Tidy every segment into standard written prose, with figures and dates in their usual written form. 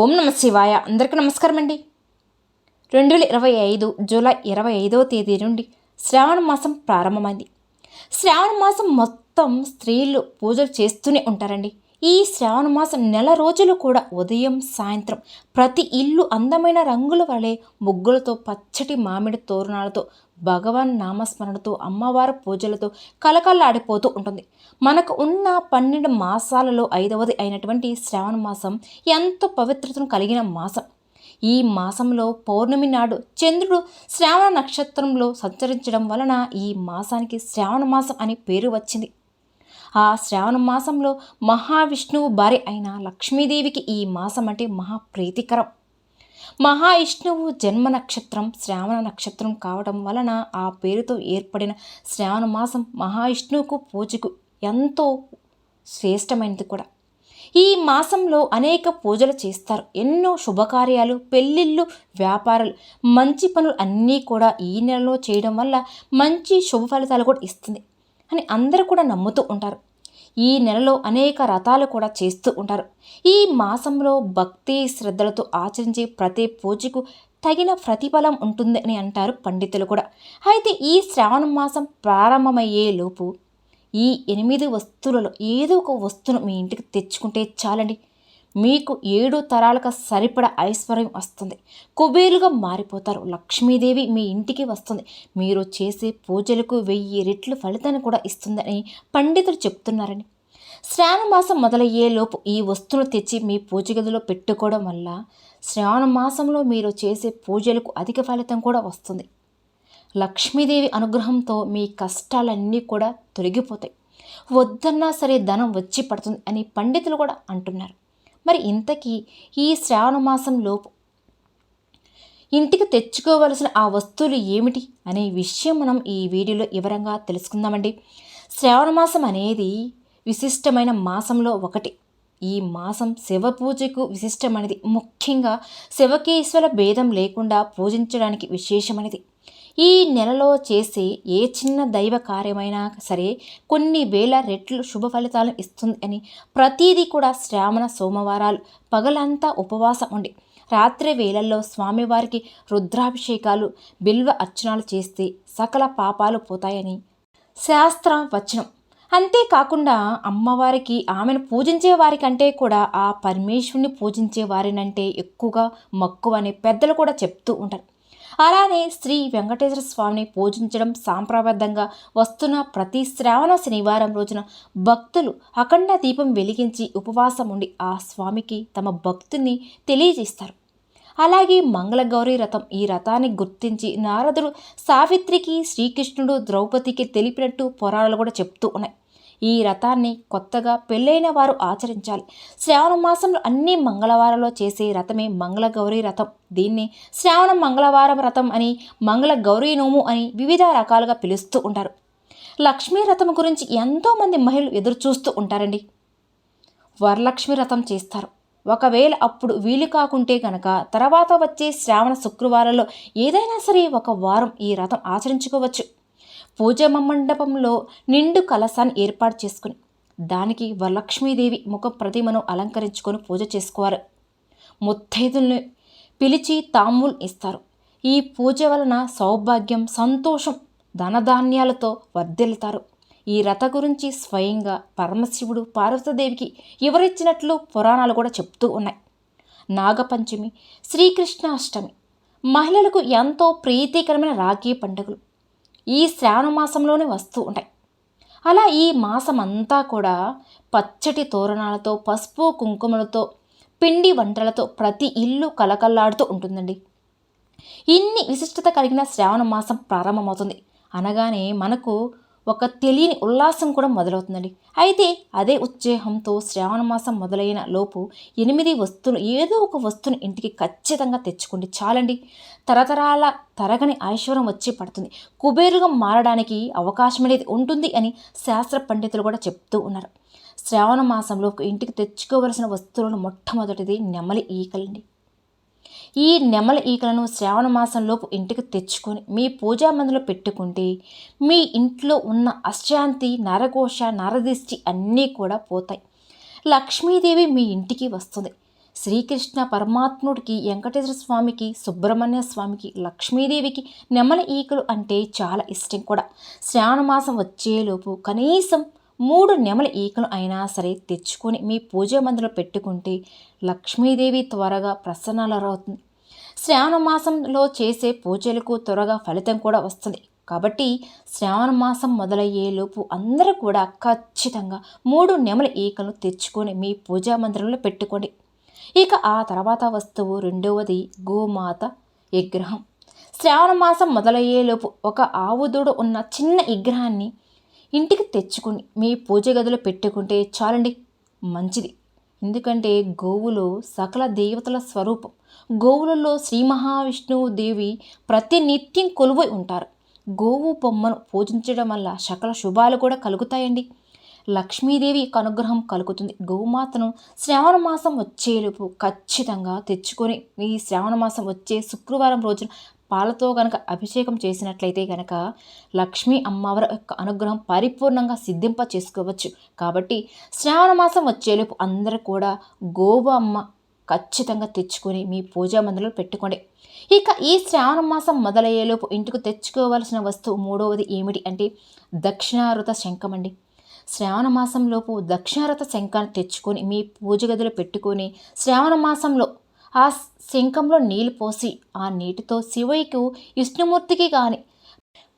ఓం నమ శివాయ. అందరికీ నమస్కారం అండి. 2025 జూలై 25వ తేదీ నుండి శ్రావణ మాసం ప్రారంభమైంది. శ్రావణ మాసం మొత్తం స్త్రీలు పూజలు చేస్తూనే ఉంటారండి. ఈ శ్రావణ మాసం నెల రోజులు కూడా ఉదయం సాయంత్రం ప్రతి ఇల్లు అందమైన రంగుల వలె ముగ్గులతో, పచ్చటి మామిడి తోరణాలతో, భగవాన్ నామస్మరణతో, అమ్మవారి పూజలతో కలకల్లాడిపోతూ ఉంటుంది. మనకు ఉన్న 12 మాసాలలో 5వది అయినటువంటి శ్రావణ మాసం ఎంతో పవిత్రతను కలిగిన మాసం. ఈ మాసంలో పౌర్ణమి నాడు చంద్రుడు శ్రావణ నక్షత్రంలో సంచరించడం వలన ఈ మాసానికి శ్రావణ మాసం అని పేరు వచ్చింది. ఆ శ్రావణ మాసంలో మహావిష్ణువు భార్య అయిన లక్ష్మీదేవికి ఈ మాసం అంటే మహాప్రీతికరం. మహావిష్ణువు జన్మ నక్షత్రం శ్రావణ నక్షత్రం కావడం వలన ఆ పేరుతో ఏర్పడిన శ్రావణ మాసం మహావిష్ణువుకు పూజకు ఎంతో శ్రేష్టమైనది కూడా. ఈ మాసంలో అనేక పూజలు చేస్తారు. ఎన్నో శుభకార్యాలు, పెళ్ళిళ్ళు, వ్యాపారాలు, మంచి పనులు అన్నీ కూడా ఈ నెలలో చేయడం వల్ల మంచి శుభ ఫలితాలు కూడా ఇస్తుంది అని అందరూ కూడా నమ్ముతూ ఉంటారు. ఈ నెలలో అనేక వ్రతాలు కూడా చేస్తూ ఉంటారు. ఈ మాసంలో భక్తి శ్రద్ధలతో ఆచరించే ప్రతి పూజకు తగిన ప్రతిఫలం ఉంటుంది అని అంటారు పండితులు కూడా. అయితే ఈ శ్రావణ మాసం ప్రారంభమయ్యే లోపు ఈ 8 వస్తువులలో ఏదో ఒక వస్తువును మీ ఇంటికి తెచ్చుకుంటే చాలండి. మీకు 7 తరాలకు సరిపడ ఐశ్వర్యం వస్తుంది. కుబేరులుగా మారిపోతారు. లక్ష్మీదేవి మీ ఇంటికి వస్తుంది. మీరు చేసే పూజలకు 1000 రెట్లు ఫలితాన్ని కూడా ఇస్తుందని పండితులు చెప్తున్నారని. శ్రావణ మాసం మొదలయ్యే లోపు ఈ వస్తువును తెచ్చి మీ పూజ గదిలో పెట్టుకోవడం వల్ల శ్రావణ మాసంలో మీరు చేసే పూజలకు అధిక ఫలితం కూడా వస్తుంది. లక్ష్మీదేవి అనుగ్రహంతో మీ కష్టాలన్నీ కూడా తొలగిపోతాయి. వద్దన్నా సరే ధనం వచ్చి పడుతుంది అని పండితులు కూడా అంటున్నారు. మరి ఇంతకీ ఈ శ్రావణ మాసం లోపు ఇంటికి తెచ్చుకోవలసిన ఆ వస్తువులు ఏమిటి అనే విషయం మనం ఈ వీడియోలో వివరంగా తెలుసుకుందామండి. శ్రావణ మాసం అనేది విశిష్టమైన మాసంలో ఒకటి. ఈ మాసం శివ పూజకు విశిష్టమైనది. ముఖ్యంగా శివకేశ్వర భేదం లేకుండా పూజించడానికి విశేషమైనది. ఈ నెలలో చేసే ఏ చిన్న దైవ కార్యమైనా సరే కొన్ని వేల రెట్లు శుభ ఫలితాలను ఇస్తుంది అని ప్రతీదీ కూడా శ్రావణ సోమవారాలు పగలంతా ఉపవాసం ఉండి రాత్రి వేళల్లో స్వామివారికి రుద్రాభిషేకాలు, బిల్వ అర్చనలు చేస్తే సకల పాపాలు పోతాయని శాస్త్ర వచనం. అంతేకాకుండా అమ్మవారికి, ఆమెను పూజించే వారికంటే కూడా ఆ పరమేశ్వరుని పూజించే వారినంటే ఎక్కువగా మక్కువ అని పెద్దలు కూడా చెప్తూ ఉంటారు. అలానే శ్రీ వెంకటేశ్వర స్వామిని పూజించడం సాంప్రదాయంగా వస్తున్న ప్రతి శ్రావణ శనివారం రోజున భక్తులు అఖండ దీపం వెలిగించి ఉపవాసం ఉండి ఆ స్వామికి తమ భక్తిని తెలియజేస్తారు. అలాగే మంగళగౌరి రథం, ఈ రథాన్ని గుర్తించి నారదుడు సావిత్రికి, శ్రీకృష్ణుడు ద్రౌపదికి తెలిపినట్టు పురాణాలు కూడా చెప్తూ ఉన్నాయి. ఈ రథాన్ని కొత్తగా పెళ్ళైన వారు ఆచరించాలి. శ్రావణ మాసంలో అన్ని మంగళవారాల్లో చేసే రథమే మంగళగౌరి రథం. దీన్ని శ్రావణ మంగళవారం రథం అని, మంగళ గౌరీ నోము అని వివిధ రకాలుగా పిలుస్తూ ఉంటారు. లక్ష్మీ రథం గురించి ఎంతోమంది మహిళలు ఎదురు చూస్తూ ఉంటారండి. వరలక్ష్మి రథం చేస్తారు. ఒకవేళ అప్పుడు వీలు కాకుంటే కనుక తర్వాత వచ్చే శ్రావణ శుక్రవారంలో ఏదైనా సరే ఒక వారం ఈ రథం ఆచరించుకోవచ్చు. పూజ మండపంలో నిండు కలశాన్ని ఏర్పాటు చేసుకుని దానికి వరలక్ష్మీదేవి ముఖ ప్రతిమను అలంకరించుకొని పూజ చేసుకోవాలి. ముత్తైదుల్ని పిలిచి తాంబూలం ఇస్తారు. ఈ పూజ వలన సౌభాగ్యం, సంతోషం, ధనధాన్యాలతో వర్ధిల్లుతారు. ఈ రథ గురించి స్వయంగా పరమశివుడు పార్వతీదేవికి వివరించినట్లు పురాణాలు కూడా చెప్తూ ఉన్నాయి. నాగపంచమి, శ్రీకృష్ణాష్టమి మహిళలకు ఎంతో ప్రీతికరమైన రాఖీ పండుగలు ఈ శ్రావణ మాసంలోనే వస్తూ ఉంటాయి. అలా ఈ మాసం అంతా కూడా పచ్చటి తోరణాలతో, పసుపు కుంకుమలతో, పిండి వంటలతో ప్రతి ఇల్లు కలకల్లాడుతూ ఉంటుందండి. ఇన్ని విశిష్టత కలిగిన శ్రావణ మాసం ప్రారంభమవుతుంది అనగానే మనకు ఒక తెలియని ఉల్లాసం కూడా మొదలవుతుందండి. అయితే అదే ఉత్సాహంతో శ్రావణ మాసం మొదలైన లోపు 8 వస్తువులు, ఏదో ఒక వస్తువుని ఇంటికి ఖచ్చితంగా తెచ్చుకోండి చాలండి. తరతరాల తరగని ఐశ్వర్యం వచ్చి పడుతుంది. కుబేరుగా మారడానికి అవకాశం అనేది ఉంటుంది అని శాస్త్ర పండితులు కూడా చెప్తూ ఉన్నారు. శ్రావణ మాసంలో ఇంటికి తెచ్చుకోవలసిన వస్తువులను మొట్టమొదటిది నెమలి ఈకలండి. ఈ నెమలి ఈకలను శ్రావణ మాసంలోపు ఇంటికి తెచ్చుకొని మీ పూజా మందిలో పెట్టుకుంటే మీ ఇంట్లో ఉన్న అశాంతి, నరఘోష, నరదిష్టి అన్నీ కూడా పోతాయి. లక్ష్మీదేవి మీ ఇంటికి వస్తుంది. శ్రీకృష్ణ పరమాత్ముడికి, వెంకటేశ్వర స్వామికి, సుబ్రహ్మణ్య స్వామికి, లక్ష్మీదేవికి నెమలి ఈకలు అంటే చాలా ఇష్టం కూడా. శ్రావణ మాసం వచ్చేలోపు కనీసం 3 నెమలి ఈకలు అయినా సరే తెచ్చుకొని మీ పూజా మందిరంలో పెట్టుకుంటే లక్ష్మీదేవి త్వరగా ప్రసన్నలవుతుంది. శ్రావణ మాసంలో చేసే పూజలకు త్వరగా ఫలితం కూడా వస్తుంది. కాబట్టి శ్రావణ మాసం మొదలయ్యేలోపు అందరూ కూడా ఖచ్చితంగా 3 నెమలి ఈకలను తెచ్చుకొని మీ పూజా మందిరంలో పెట్టుకోండి. ఇక ఆ తర్వాత వస్తువు రెండవది గోమాత విగ్రహం. శ్రావణ మాసం మొదలయ్యేలోపు ఒక ఆవు దూడ ఉన్న చిన్న విగ్రహాన్ని ఇంటికి తెచ్చుకుని మీ పూజ గదిలో పెట్టుకుంటే చాలండి, మంచిది. ఎందుకంటే గోవులు సకల దేవతల స్వరూపం. గోవులలో శ్రీ మహావిష్ణువు దేవి ప్రతినిత్యం కొలువై ఉంటారు. గోవు బొమ్మను పూజించడం వల్ల సకల శుభాలు కూడా కలుగుతాయండి. లక్ష్మీదేవి యొక్క అనుగ్రహం కలుగుతుంది. గోమాతను శ్రావణ మాసం వచ్చేలోపు ఖచ్చితంగా తెచ్చుకొని ఈ శ్రావణ మాసం వచ్చే శుక్రవారం రోజున పాలతో గనక అభిషేకం చేసినట్లయితే గనక లక్ష్మీ అమ్మవారి యొక్క అనుగ్రహం పరిపూర్ణంగా సిద్ధింప చేసుకోవచ్చు. కాబట్టి శ్రావణ మాసం వచ్చేలోపు అందరూ కూడా గోవు అమ్మ ఖచ్చితంగా తెచ్చుకొని మీ పూజా మందిరంలో పెట్టుకోండి. ఇక ఈ శ్రావణ మాసం మొదలయ్యేలోపు ఇంటికి తెచ్చుకోవాల్సిన వస్తువు మూడవది ఏమిటి అంటే దక్షిణారుత శంఖం అండి. శ్రావణ మాసంలోపు దక్షిణారత శంఖాన్ని తెచ్చుకొని మీ పూజ గదిలో పెట్టుకొని శ్రావణ మాసంలో ఆ శంఖంలో నీళ్లు పోసి ఆ నీటితో శివయ్యకు, విష్ణుమూర్తికి కానీ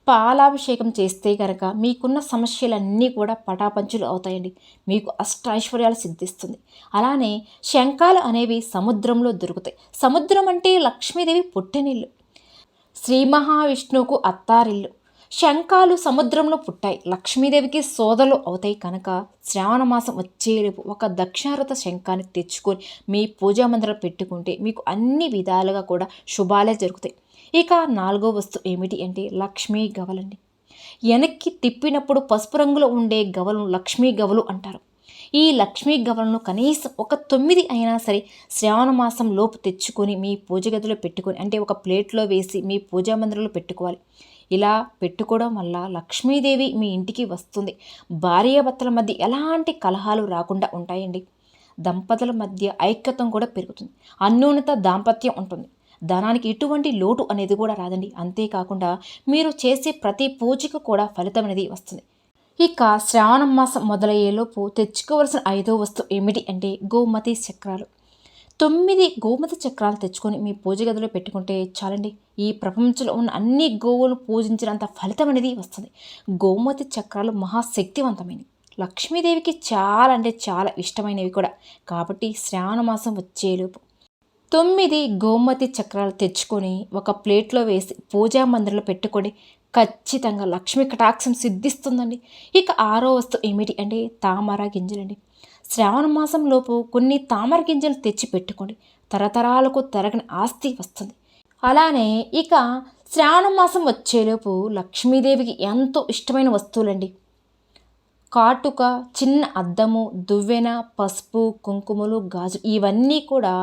పాలాభిషేకం చేస్తే కనుక మీకున్న సమస్యలన్నీ కూడా పటాపంచులు అవుతాయండి. మీకు అష్టైశ్వర్యాలు సిద్ధిస్తుంది. అలానే శంఖాలు అనేవి సముద్రంలో దొరుకుతాయి. సముద్రం అంటే లక్ష్మీదేవి పుట్టినిల్లు, శ్రీ మహావిష్ణువుకు అత్తారిల్లు. శంఖాలు సముద్రంలో పుట్టాయి, లక్ష్మీదేవికి సోదరులు అవుతాయి. కనుక శ్రావణ మాసం వచ్చేలోపు ఒక దక్షిణారత శంఖాన్ని తెచ్చుకొని మీ పూజా మందిరం పెట్టుకుంటే మీకు అన్ని విధాలుగా కూడా శుభాలే జరుగుతాయి. ఇక నాలుగో వస్తువు ఏమిటి అంటే లక్ష్మీ గవలండి. వెనక్కి తిప్పినప్పుడు పసుపు రంగులో ఉండే గవలను లక్ష్మీ గవలు అంటారు. ఈ లక్ష్మీ గవలను కనీసం ఒక 9 అయినా సరే శ్రావణ మాసం లోపు తెచ్చుకొని మీ పూజ గదిలో పెట్టుకొని, అంటే ఒక ప్లేట్లో వేసి మీ పూజా మందిరంలో పెట్టుకోవాలి. ఇలా పెట్టుకోవడం వల్ల లక్ష్మీదేవి మీ ఇంటికి వస్తుంది. భార్యాభర్తల మధ్య ఎలాంటి కలహాలు రాకుండా ఉంటాయండి. దంపతుల మధ్య ఐక్యతం కూడా పెరుగుతుంది. అన్యోన్యత దాంపత్యం ఉంటుంది. ధనానికి ఎటువంటి లోటు అనేది కూడా రాదండి. అంతేకాకుండా మీరు చేసే ప్రతి పూజకు కూడా ఫలితం అనేది వస్తుంది. ఇక శ్రావణ మాసం మొదలయ్యేలోపు తెచ్చుకోవాల్సిన 5వ వస్తువు ఏమిటి అంటే గోమతి చక్రాలు. 9 గోమతి చక్రాలు తెచ్చుకొని మీ పూజ గదిలో పెట్టుకుంటే చాలండి. ఈ ప్రపంచంలో ఉన్న అన్ని గోవులు పూజించినంత ఫలితం అనేది వస్తుంది. గోమతి చక్రాలు మహాశక్తివంతమైనవి, లక్ష్మీదేవికి చాలా అంటే చాలా ఇష్టమైనవి కూడా. కాబట్టి శ్రావణ మాసం వచ్చేలోపు 9 గోమతి చక్రాలు తెచ్చుకొని ఒక ప్లేట్లో వేసి పూజా మందిరంలో పెట్టుకొని ఖచ్చితంగా లక్ష్మీ కటాక్షం సిద్ధిస్తుందండి. ఇక 6వ వస్తువు ఏమిటి అంటే తామర గింజలండి. శ్రావణ మాసంలోపు కొన్ని తామర గింజలు తెచ్చి పెట్టుకోండి, తరతరాలకు తరగని ఆస్తి వస్తుంది. అలానే ఇక శ్రావణ మాసం వచ్చేలోపు లక్ష్మీదేవికి ఎంతో ఇష్టమైన వస్తువులండి కాటుక, చిన్న అద్దము, దువ్వెన, పసుపు, కుంకుమలు, గాజు ఇవన్నీ కూడా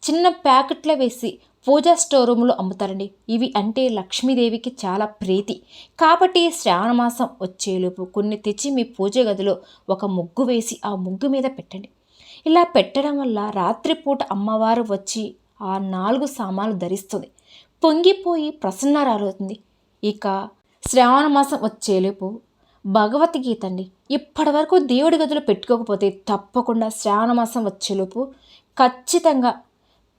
చిన్న ప్యాకెట్లో వేసి పూజా స్టోర్ రూమ్లో అమ్ముతారండి. ఇవి అంటే లక్ష్మీదేవికి చాలా ప్రీతి. కాబట్టి శ్రావణ మాసం వచ్చేలోపు కొన్ని తెచ్చి మీ పూజ గదిలో ఒక ముగ్గు వేసి ఆ ముగ్గు మీద పెట్టండి. ఇలా పెట్టడం వల్ల రాత్రిపూట అమ్మవారు వచ్చి ఆ 4 సామాన్లు ధరిస్తుంది, పొంగిపోయి ప్రసన్నరాలవుతుంది. ఇక శ్రావణ మాసం వచ్చేలోపు భగవద్గీత అండి. ఇప్పటి వరకు దేవుడి గదిలో పెట్టుకోకపోతే తప్పకుండా శ్రావణ మాసం వచ్చేలోపు ఖచ్చితంగా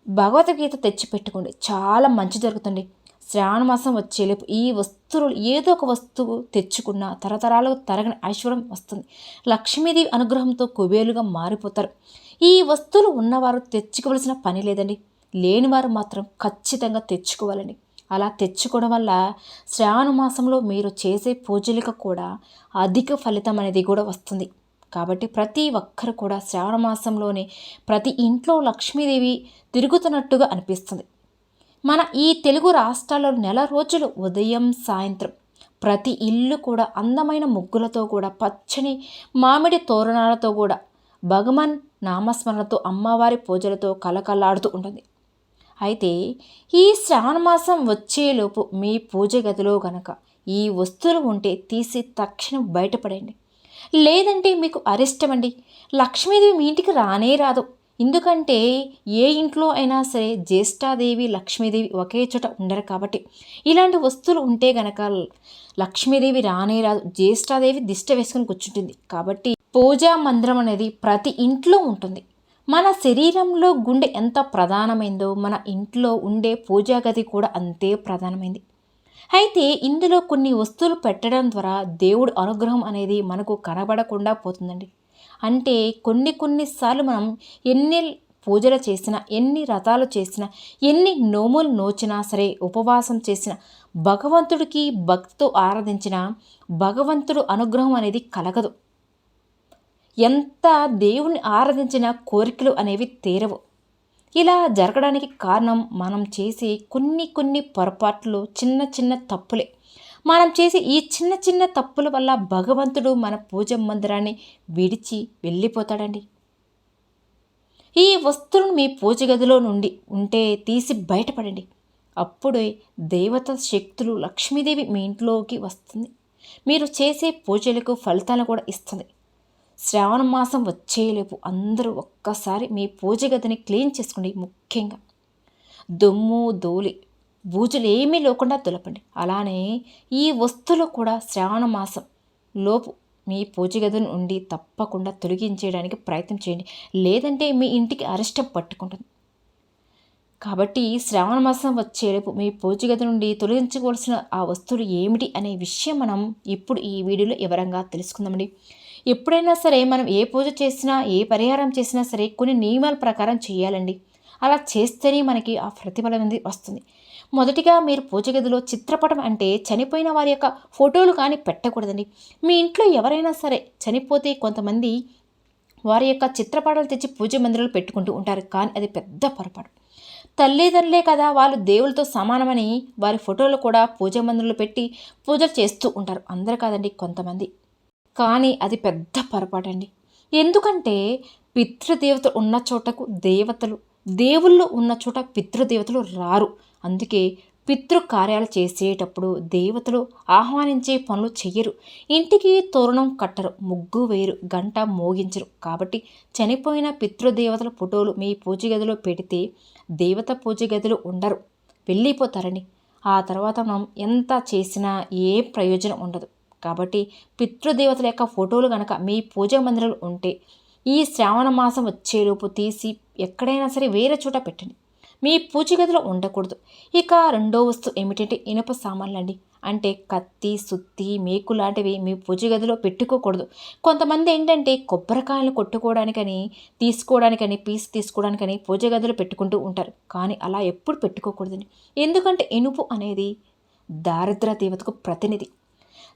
భగవద్గీత తెచ్చి పెట్టుకోండి, చాలా మంచి జరుగుతుంది. శ్రావణ మాసం వచ్చేలోపు ఈ వస్తువులు ఏదో ఒక వస్తువు తెచ్చుకున్న తరతరాలకు తరగని ఐశ్వర్యం వస్తుంది. లక్ష్మీదేవి అనుగ్రహంతో కుబేలుగా మారిపోతారు. ఈ వస్తువులు ఉన్నవారు తెచ్చుకోవలసిన పని లేదండి, లేనివారు మాత్రం ఖచ్చితంగా తెచ్చుకోవాలండి. అలా తెచ్చుకోవడం వల్ల శ్రావణ మాసంలో మీరు చేసే పూజలకు కూడా అధిక ఫలితం అనేది కూడా వస్తుంది. కాబట్టి ప్రతి ఒక్కరు కూడా శ్రావణ మాసంలోనే ప్రతి ఇంట్లో లక్ష్మీదేవి తిరుగుతున్నట్టుగా అనిపిస్తుంది. మన ఈ తెలుగు రాష్ట్రాల్లో నెల రోజులు ఉదయం సాయంత్రం ప్రతి ఇల్లు కూడా అందమైన ముగ్గులతో కూడా పచ్చని మామిడి తోరణాలతో కూడా భగవాన్ నామస్మరణతో అమ్మవారి పూజలతో కలకలాడుతూ ఉంటుంది. అయితే ఈ శ్రావణ మాసం వచ్చేలోపు మీ పూజ గదిలో గనక ఈ వస్తువులు ఉంటే తీసి తక్షణం బయటపడండి. లేదంటే మీకు అరిష్టమండి, లక్ష్మీదేవి మీ ఇంటికి రానే రాదు. ఎందుకంటే ఏ ఇంట్లో అయినా సరే జ్యేష్ఠాదేవి లక్ష్మీదేవి ఒకే చోట ఉండరు కాబట్టి ఇలాంటి వస్తువులు ఉంటే గనక లక్ష్మీదేవి రానే రాదు, జ్యేష్ఠాదేవి దిష్ట వేసుకుని కూర్చుంటుంది. కాబట్టి పూజా మందిరం అనేది ప్రతి ఇంట్లో ఉంటుంది. మన శరీరంలో గుండె ఎంత ప్రధానమైందో మన ఇంట్లో ఉండే పూజా గది కూడా అంతే ప్రధానమైంది. అయితే ఇందులో కొన్ని వస్తువులు పెట్టడం ద్వారా దేవుడి అనుగ్రహం అనేది మనకు కనబడకుండా పోతుందండి. అంటే కొన్నిసార్లు మనం ఎన్ని పూజలు చేసినా, ఎన్ని వ్రతాలు చేసినా, ఎన్ని నోములు నోచినా సరే, ఉపవాసం చేసిన భగవంతుడికి భక్తితో ఆరాధించిన భగవంతుడు అనుగ్రహం అనేది కలగదు. ఎంత దేవుణ్ణి ఆరాధించిన కోరికలు అనేవి తీరవు. ఇలా జరగడానికి కారణం మనం చేసే కొన్ని పొరపాట్లు, చిన్న తప్పులే. మనం చేసే ఈ చిన్న తప్పుల వల్ల భగవంతుడు మన పూజ మందిరాన్ని విడిచి వెళ్ళిపోతాడండి. ఈ వస్తువులను మీ పూజ గదిలో నుండి ఉంటే తీసి బయటపడండి. అప్పుడే దేవత శక్తులు, లక్ష్మీదేవి మీ ఇంట్లోకి వస్తుంది. మీరు చేసే పూజలకు ఫలితాలను కూడా ఇస్తుంది. శ్రావణ మాసం వచ్చేలోపు అందరూ ఒక్కసారి మీ పూజ గదిని క్లీన్ చేసుకోండి. ముఖ్యంగా దుమ్ము ధూళి బూజులు ఏమీ లేకుండా తులపండి. అలానే ఈ వస్తువులు కూడా శ్రావణ మాసం లోపు మీ పూజ గది నుండి తప్పకుండా తొలగించేయడానికి ప్రయత్నం చేయండి. లేదంటే మీ ఇంటికి అరిష్టం పట్టుకుంటుంది. కాబట్టి శ్రావణ మాసం వచ్చేలోపు మీ పూజ గది నుండి తొలగించుకోవాల్సిన ఆ వస్తువులు ఏమిటి అనే విషయం మనం ఇప్పుడు ఈ వీడియోలో వివరంగా తెలుసుకుందామండి. ఎప్పుడైనా సరే మనం ఏ పూజ చేసినా, ఏ పరిహారం చేసినా సరే కొన్ని నియమాల ప్రకారం చేయాలండి. అలా చేస్తేనే మనకి ఆ ప్రతిఫలం అనేది వస్తుంది. మొదటిగా మీరు పూజ గదిలో చిత్రపటం అంటే చనిపోయిన వారి యొక్క ఫోటోలు కానీ పెట్టకూడదండి. మీ ఇంట్లో ఎవరైనా సరే చనిపోతే కొంతమంది వారి యొక్క చిత్రపటాలు తెచ్చి పూజ మందిరంలో పెట్టుకుంటూ ఉంటారు. కానీ అది పెద్ద పొరపాటు. తల్లిదండ్రులే కదా, వాళ్ళు దేవులతో సమానమని వారి ఫోటోలు కూడా పూజ మందిరంలో పెట్టి పూజలు చేస్తూ ఉంటారు. అందరూ కాదండి, కొంతమంది. కానీ అది పెద్ద పొరపాటండి. ఎందుకంటే పితృదేవతలు ఉన్న చోటకు దేవతలు, దేవుళ్ళు ఉన్న చోట పితృదేవతలు రారు. అందుకే పితృ కార్యాలు చేసేటప్పుడు దేవతలు ఆహ్వానించే పనులు చెయ్యరు. ఇంటికి తోరణం కట్టరు, ముగ్గు వేయరు, గంట మోగించరు. కాబట్టి చనిపోయిన పితృదేవతల ఫోటోలు మీ పూజ గదిలో పెడితే దేవత పూజ గదిలో ఉండరు, వెళ్ళిపోతారని. ఆ తర్వాత మనం ఎంత చేసినా ఏ ప్రయోజనం ఉండదు. కాబట్టి పితృదేవతల యొక్క ఫోటోలు కనుక మీ పూజా మందిరంలో ఉంటే ఈ శ్రావణ మాసం వచ్చేలోపు తీసి ఎక్కడైనా సరే వేరే చోట పెట్టండి. మీ పూజ గదిలో ఉండకూడదు. ఇక రెండో వస్తువు ఏమిటంటే ఇనుప సామాన్లు అండి. అంటే కత్తి, సుత్తి, మేకు లాంటివి మీ పూజ గదిలో పెట్టుకోకూడదు. కొంతమంది ఏంటంటే కొబ్బరికాయలు కొట్టుకోవడానికని, తీసుకోవడానికని, పీస్ తీసుకోవడానికని పూజ గదిలో పెట్టుకుంటూ ఉంటారు. కానీ అలా ఎప్పుడు పెట్టుకోకూడదండి. ఎందుకంటే ఇనుపు అనేది దారిద్ర దేవతకు ప్రతినిధి.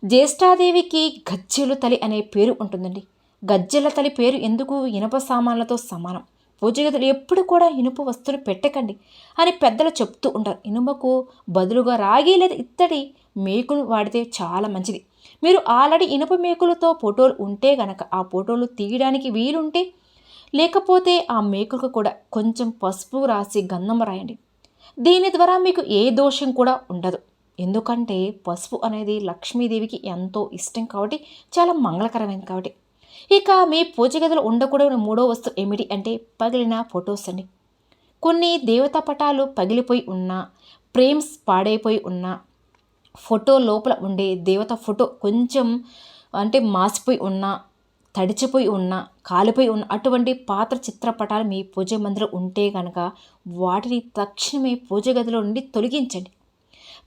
జ్యేష్ఠాదేవికి గజ్జెల తల్లి అనే పేరు ఉంటుందండి. గజ్జెల తల్లి పేరు ఎందుకు? ఇనుప సామాన్లతో సమానం. పూజ గదులు ఎప్పుడు కూడా ఇనుప వస్తువులు పెట్టకండి అని పెద్దలు చెప్తూ ఉంటారు. ఇనుపకు బదులుగా రాగి లేదా ఇత్తడి మేకులు వాడితే చాలా మంచిది. మీరు ఆల్రెడీ ఇనుప మేకులతో ఫోటోలు ఉంటే గనక ఆ ఫోటోలు తీయడానికి వీలుంటే, లేకపోతే ఆ మేకులకు కూడా కొంచెం పసుపు రాసి గంధం రాయండి. దీని ద్వారా మీకు ఏ దోషం కూడా ఉండదు. ఎందుకంటే పసుపు అనేది లక్ష్మీదేవికి ఎంతో ఇష్టం కాబట్టి, చాలా మంగళకరమైనది కాబట్టి. ఇక మీ పూజ గదిలో ఉండకూడని మూడో వస్తువు ఏమిటి అంటే పగిలిన ఫొటోస్ అండి. కొన్ని దేవతా పటాలు పగిలిపోయి ఉన్నా, ఫ్రేమ్స్ పాడైపోయి ఉన్నా, ఫోటో లోపల ఉండే దేవత ఫోటో కొంచెం అంటే మాసిపోయి ఉన్నా, తడిచిపోయి ఉన్నా, కాలిపోయి ఉన్న అటువంటి పాత్ర చిత్రపటాలు మీ పూజ మందిరం ఉంటే కనుక వాటిని తక్షణమే పూజ గదిలో నుండి తొలగించండి.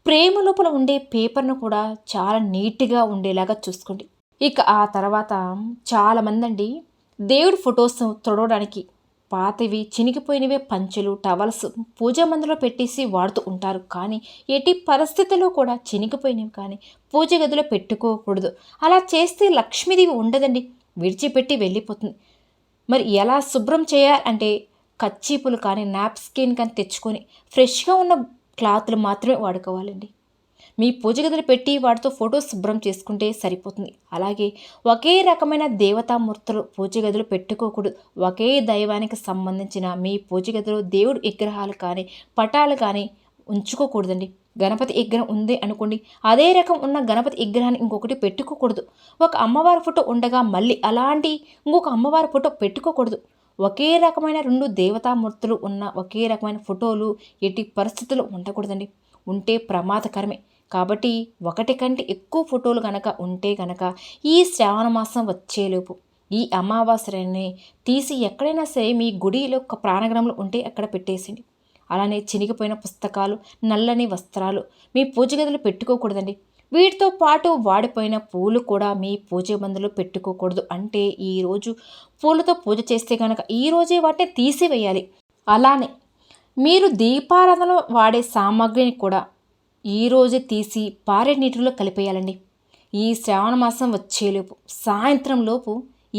ప్రేమ లోపల ఉండే పేపర్ను కూడా చాలా నీట్గా ఉండేలాగా చూసుకోండి. ఇక ఆ తర్వాత చాలామంది అండి దేవుడి ఫొటోస్ తొడవడానికి పాతవి, చినిగిపోయినవే పంచెలు, టవల్స్ పూజా మందిరంలో పెట్టేసి వాడుతూ ఉంటారు. కానీ ఎట్టి పరిస్థితుల్లో కూడా చినిగిపోయినవి కానీ పూజ గదిలో పెట్టుకోకూడదు. అలా చేస్తే లక్ష్మీదేవి ఉండదండి, విడిచిపెట్టి వెళ్ళిపోతుంది. మరి ఎలా శుభ్రం చేయాలంటే కచ్చీపులు కానీ, నాప్కిన్ కానీ తెచ్చుకొని ఫ్రెష్గా ఉన్న క్లాత్లు మాత్రమే వాడుకోవాలండి. మీ పూజ గదిలో పెట్టి వాటితో ఫోటోస్ శుభ్రం చేసుకుంటే సరిపోతుంది. అలాగే ఒకే రకమైన దేవతామూర్తులు పూజ గదిలో పెట్టుకోకూడదు. ఒకే దైవానికి సంబంధించిన మీ పూజ గదిలో దేవుడి విగ్రహాలు కానీ, పటాలు కానీ ఉంచుకోకూడదండి. గణపతి విగ్రహం ఉంది అనుకోండి, అదే రకం ఉన్న గణపతి విగ్రహాన్ని ఇంకొకటి పెట్టుకోకూడదు. ఒక అమ్మవారి ఫోటో ఉండగా మళ్ళీ అలాంటి ఇంకొక అమ్మవారి ఫోటో పెట్టుకోకూడదు. ఒకే రకమైన 2 దేవతామూర్తులు ఉన్న ఒకే రకమైన ఫోటోలు ఎట్టి పరిస్థితుల్లో ఉండకూడదండి. ఉంటే ప్రమాదకరమే. కాబట్టి ఒకటి కంటే ఎక్కువ ఫోటోలు గనక ఉంటే గనక ఈ శ్రావణ మాసం వచ్చేలోపు ఈ అమావాస్యని తీసి ఎక్కడైనా సరే మీ గుడిలో ఒక ప్రాంగణంలో ఉంటే అక్కడ పెట్టేసింది. అలానే చినిగిపోయిన పుస్తకాలు, నల్లని వస్త్రాలు మీ పూజ గదిలో పెట్టుకోకూడదండి. వీటితో పాటు వాడిపోయిన పూలు కూడా మీ పూజ మందులో పెట్టుకోకూడదు. అంటే ఈరోజు పూలతో పూజ చేస్తే కనుక ఈరోజే వాటిని తీసివేయాలి. అలానే మీరు దీపారాధనలో వాడే సామాగ్రిని కూడా ఈరోజే తీసి పారే నీటిలో కలిపేయాలండి. ఈ శ్రావణ మాసం వచ్చేలోపు సాయంత్రం లోపు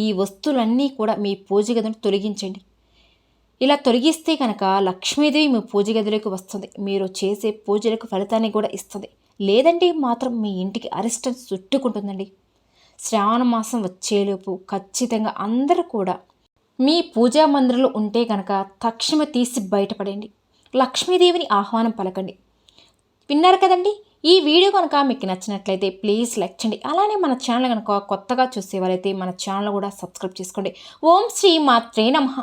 ఈ వస్తువులన్నీ కూడా మీ పూజ గదిని తొలగించండి. ఇలా తొలగిస్తే కనుక లక్ష్మీదేవి మీ పూజ గదిలోకి వస్తుంది. మీరు చేసే పూజలకు ఫలితాన్ని కూడా ఇస్తుంది. లేదంటే మాత్రం మీ ఇంటికి అరిష్టం చుట్టుకుంటుందండి. శ్రావణ మాసం వచ్చేలోపు ఖచ్చితంగా అందరూ కూడా మీ పూజా మందిరంలో ఉంటే కనుక తక్షణ తీసి బయటపడండి. లక్ష్మీదేవిని ఆహ్వానం పలకండి. విన్నారు కదండి. ఈ వీడియో కనుక మీకు నచ్చినట్లయితే ప్లీజ్ లైక్ చేయండి. అలానే మన ఛానల్ కనుక కొత్తగా చూసేవారైతే మన ఛానల్ కూడా సబ్స్క్రైబ్ చేసుకోండి. ఓం శ్రీ మాత్రే నమః.